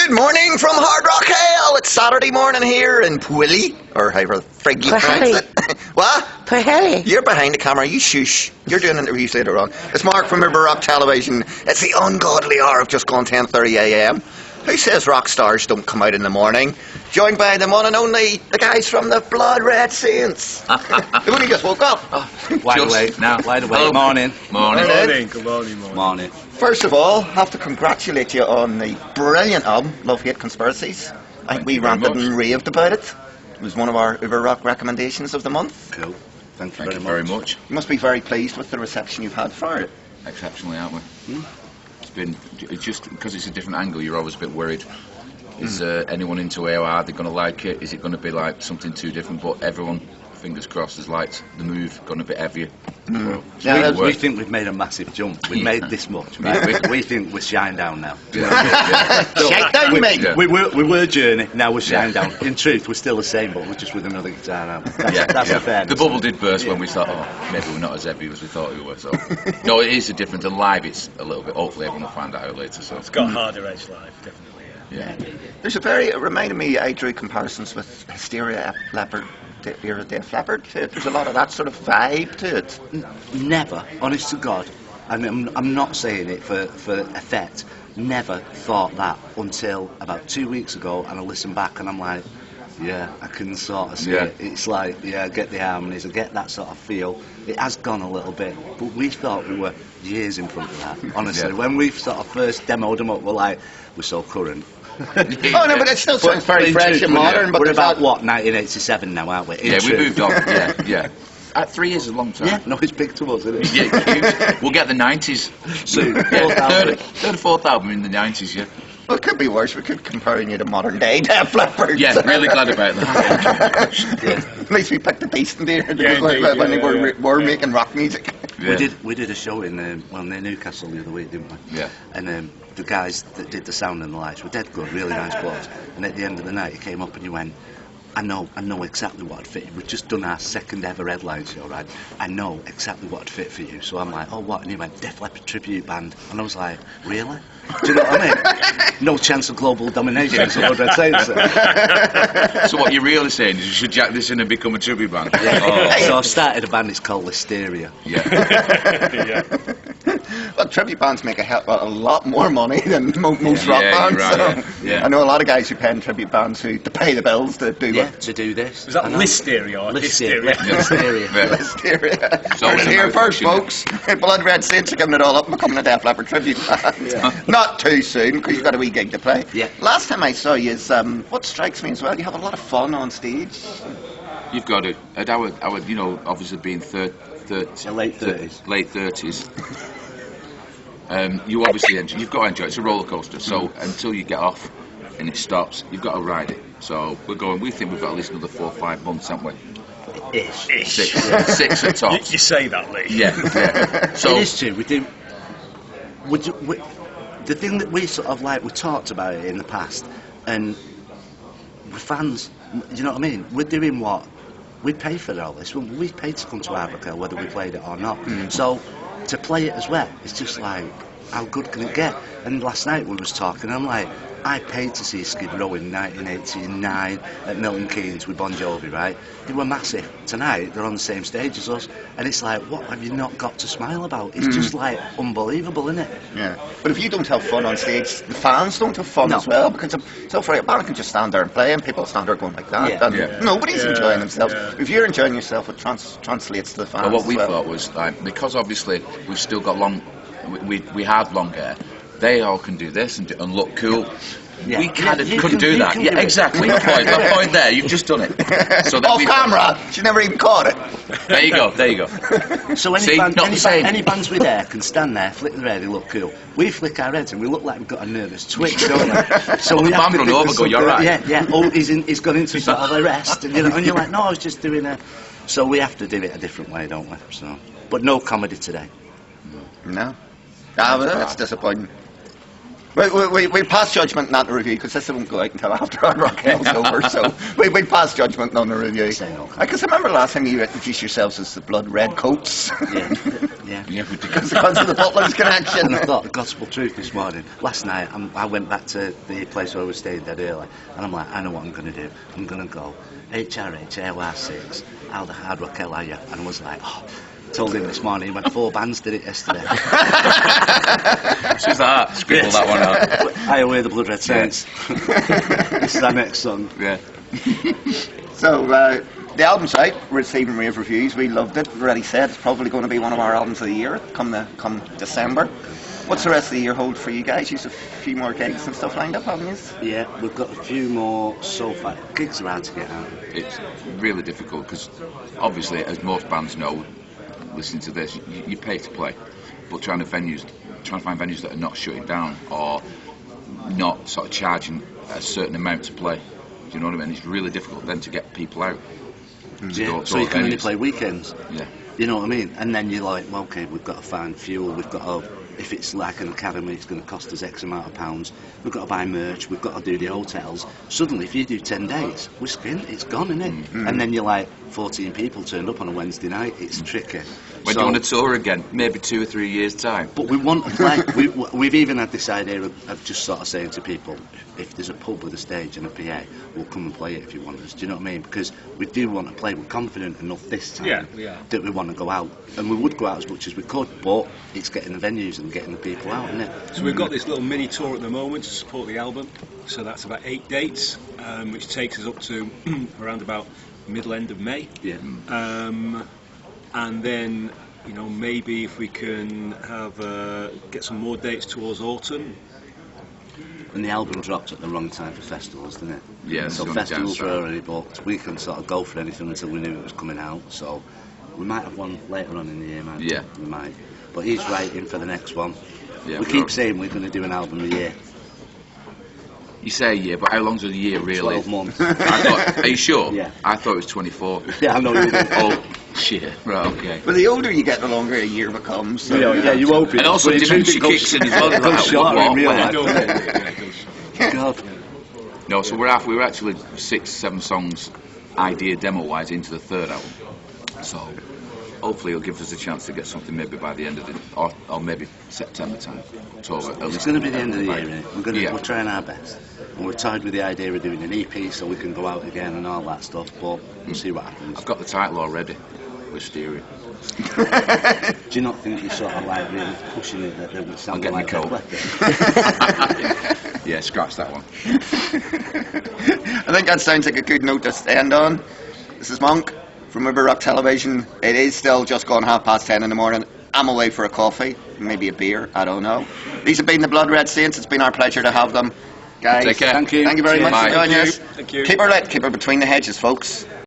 Good morning from Hard Rock Hale. It's Saturday morning here in Pwilly, or however frig you pronounce it. What? Pwilly. You're behind the camera. You shush. You're doing interviews later on. It's Mark from Über Rock Television. It's the ungodly hour of just gone 10:30 a.m. Who says rock stars don't come out in the morning? Joined by the one and only, the guys from the Blood Red Saints. They've only just woke up. Wide awake now, wide awake. Hello. Morning. Morning. Good morning. Morning. First of all, have to congratulate you on the brilliant album, Love Hate Conspiracies. I think we ranted and raved about it. It was one of our Über Rock recommendations of the month. Cool. Thank you Very much. You must be very pleased with the reception you've had for it. Exceptionally, aren't we? It's just because it's a different angle, you're always a bit worried. Is anyone into AOR? Are they going to like it? Is it going to be like something too different? But everyone, fingers crossed, has liked the move, gone a bit heavier. So We think we've made a massive jump. We've made this much, right? we think we're shine down now. Shake down, mate! We were Journey, now we're shine down. In truth, we're still the same, but we're just with another guitar now. That's a fairness. The bubble did burst when we thought, oh, maybe we're not as heavy as we thought we were. So no, it is a different. And live, it's a little bit. Hopefully, everyone will find that out later. So It's got harder edge live, definitely. yeah. There's it reminded me, I drew comparisons with Hysteria, Leopard, Era Def Leppard. There's a lot of that sort of vibe to it. Never, honest to God, and I'm not saying it for effect, never thought that until about 2 weeks ago, and I listened back and I'm like, yeah, I can sort of see it. It's like, yeah, I get the harmonies, I get that sort of feel. It has gone a little bit, but we thought we were years in front of that, honestly. When we sort of first demoed them up, we're like, we're so current. Oh no, but it still sounds very fresh and modern. But we're about, what, 1987 now, aren't we? Yeah, we moved on. Yeah. 3 years is a long time. Yeah, no, it's big to us, isn't it? Yeah, it's huge. We'll get the 90s soon. Third or fourth album in the 90s, yeah. Well, it could be worse. We could compare you to modern day Def Leppard. Yeah, really glad about that. At least we picked a decent year when they were making rock music. Yeah. We did a show in near Newcastle the other week, didn't we? Yeah. And the guys that did the sound and the lights were dead good, really nice blokes. And at the end of the night, he came up and he went, I know exactly what would fit you. We've just done our second ever headline show, right? I know exactly what would fit for you. So I'm like, oh, what? And he went, Def Leppard tribute band. And I was like, really? Do you know what I mean? No chance of global domination, is what I'd say. So what you're really saying is you should jack this in and become a tribute band? Yeah. Oh. So I've started a band, it's called Hysteria. Yeah. Well, tribute bands make a lot more money than most rock bands. Right, I know a lot of guys who pay in tribute bands who to pay the bills to do to do this. Was that Listeria or Hysteria? Hysteria. So it's here first, folks. Blood Red Saints are giving it all up and becoming a Def Leppard tribute band. Not too soon, because you've got a wee gig to play. Yeah. Last time I saw you, what strikes me as well, you have a lot of fun on stage. You've got it. At our obviously being late 30s. Late 30s. You obviously you've got to enjoy it. It's a roller coaster. So until you get off and it stops, you've got to ride it. So we think we've got at least another 4 or 5 months, haven't we? Ish. 6 at tops. You say that, Lee. Yeah. So it is true. We do. The thing that we sort of like, we talked about it in the past, and we're fans. You know what I mean? We're doing what we pay for all this. We paid to come to Africa, whether we played it or not. So to play it as well, it's just like, how good can it get? And last night we was talking, I'm like, I paid to see Skid Row in 1989 at Milton Keynes with Bon Jovi, right? They were massive. Tonight they're on the same stage as us, and it's like, what have you not got to smile about? It's just like unbelievable, isn't it? Yeah. But if you don't have fun on stage, the fans don't have fun as well, because so for a band can just stand there and play, and people stand there going like that, and nobody's enjoying themselves. Yeah. If you're enjoying yourself, it translates to the fans. Well, what we thought was like, because obviously we've still got we have long hair. They all can do this and look cool. Yeah. We couldn't do that. Yeah, exactly. My point there. You've just done it. So that off camera. She never even caught it. There you go. So any bands with hair can stand there, flick their hair, they look cool. We flick our heads and we look like we've got a nervous twitch, don't we? So we have to run over, go, you're right. Yeah. Oh, he's gone into sort of a rest, and you're like, no, I was just doing a. So we have to do it a different way, don't we? So, but no comedy today. No. Well, that's disappointing. We pass judgment, not the review, because this won't go out until after Hard Rock Hell's over. So we pass judgment on the review. Say no. Because I remember last time you introduced yourselves as the Blood Red Coats. Yeah. Because of the Butler's connection. And I thought the gospel truth this morning. Last night, I went back to the place where we stayed dead early, and I'm like, I know what I'm going to do. I'm going to go HRH, AOR 6, how the Hard Rock Hell are you? And I was like, oh. Told him this morning, he went 4 bands did it yesterday. She's that. Scribble that one out. I away the Blood Red Saints. This is our next song. Yeah. So, the album site, receiving rave reviews. We loved it. Already said it's probably going to be one of our albums of the year come December. What's the rest of the year hold for you guys? You've a few more gigs and stuff lined up, haven't you? Yeah, we've got a few more so far. Gigs are hard to get out. It's really difficult because, obviously, as most bands know, listening to this, you pay to play, but trying to find venues that are not shutting down or not sort of charging a certain amount to play. Do you know what I mean? It's really difficult then to get people out. Yeah, so you can only play weekends. Yeah. You know what I mean? And then you're like, well, okay, we've got to find fuel, we've got to, if it's like an academy, it's going to cost us X amount of pounds, we've got to buy merch, we've got to do the hotels. Suddenly, if you do 10 days, we're skinned, it's gone, isn't it? And then you're like, 14 people turned up on a Wednesday night, it's tricky. When do you want to tour again? Maybe 2 or 3 years' time. But we want to play. We've even had this idea of just sort of saying to people, if there's a pub with a stage and a PA, we'll come and play it if you want us. Do you know what I mean? Because we do want to play. We're confident enough this time that we want to go out. And we would go out as much as we could, but it's getting the venues and getting the people out, isn't it? So we've got this little mini tour at the moment to support the album. So that's about 8 dates, which takes us up to around about middle end of May. Yeah. And then, you know, maybe if we can have get some more dates towards autumn. And the album dropped at the wrong time for festivals, didn't it? Yeah. So festivals were already booked. We couldn't sort of go for anything until we knew it was coming out. So we might have one later on in the year, man. Yeah. We might. But he's writing for the next one. Yeah, we keep saying we're going to do an album a year. You say a year, but how long's a year really? 12 months. Are you sure? Yeah. I thought it was 24. Yeah, I know you did. Oh, shit. Right, okay. But the older you get, the longer a year becomes. So Yeah, you hope it. And also dementia kicks in as well. It goes shorter in real Yeah, life. God. No, so we're actually 6-7 songs, idea demo-wise, into the third album. So hopefully it'll give us a chance to get something maybe by the end of the, or maybe September time, October. It's going to be the end of the year, isn't it? We're Yeah. trying our best. And we're tied with the idea of doing an EP so we can go out again and all that stuff, but we'll see what happens. I've got the title already, Wisteria. Do you not think you're sort of like really pushing it that they would sound I'll get like my Def coat. Leppard? Yeah, scratch that one. I think that sounds like a good note to end on. This is Monk from Über Rock Television. It is still just gone 10:30 in the morning. I'm away for a coffee, maybe a beer, I don't know. These have been the Blood Red Saints. It's been our pleasure to have them. Guys, Take care. Thank you very much Bye. for joining us. Thank you. Keep her lit, keep her between the hedges, folks.